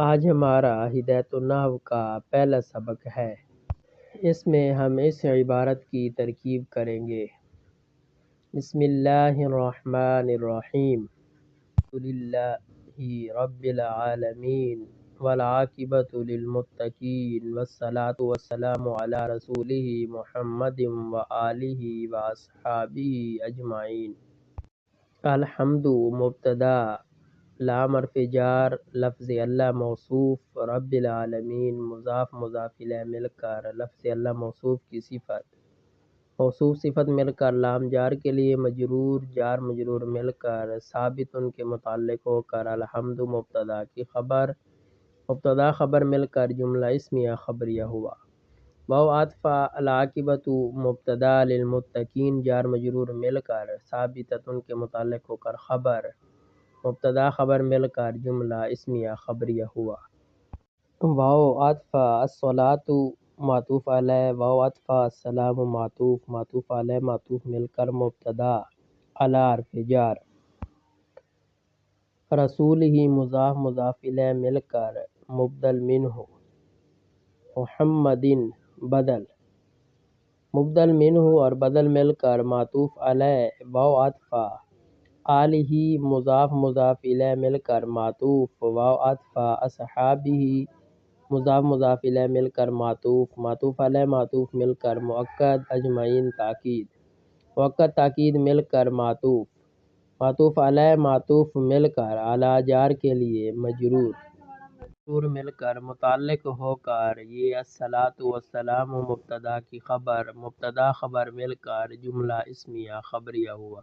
آج ہمارا ہدایت النحو کا پہلا سبق ہے۔ اس میں ہم اس عبارت کی ترکیب کریں گے۔ بسم اللہ الرحمن الرحیم، الحمدللہ رب العالمین والعاقبۃ للمتقین والصلاۃ والسلام علی رسولہ محمد وآلہ واصحابہ اجمعین۔ الحمد مبتدا، لام حرف جار، لفظ اللہ موصوف، رب العالمین مضاف مضاف الیہ مل کر لفظ اللہ موصوف کی صفت، موصوف صفت مل کر لام جار کے لیے مجرور، جار مجرور مل کر ثابت ان کے متعلق ہو کر الحمد مبتدا کی خبر، مبتدا خبر مل کر جملہ اسمیہ خبریہ ہوا۔ واو عطف العاقبۃ مبتدا للمتقین، جار مجرور مل کر ثابتۃ ان کے متعلق ہو کر خبر، مبتدا خبر مل کر جملہ اسمیہ خبریہ ہوا۔ واو عطف الصلاۃ معطوف علیہ، واو عطف السلام معطوف علیہ معطوف مل کر مبتدا علی حرف جار، رسول ہی مضاف مضاف الیہ مل کر مبدل منہ، محمدن بدل، مبدل منہ اور بدل مل کر معطوف علیہ، واو عطف آلہ مضاف مضاف الیہ مل کر معطوف، واو عطف اصحابہ مضاف مضاف الیہ مل کر معطوف علیہ معطوف مل کر مؤکد، اجمعین تاکید، مؤکد تاکید مل کر معطوف علیہ معطوف مل کر علی جار کے لیے مجرور مل کر متعلق ہو کر یہ الصلاۃ والسلام مبتدا کی خبر، مبتدا خبر مل کر جملہ اسمیہ خبریہ ہوا۔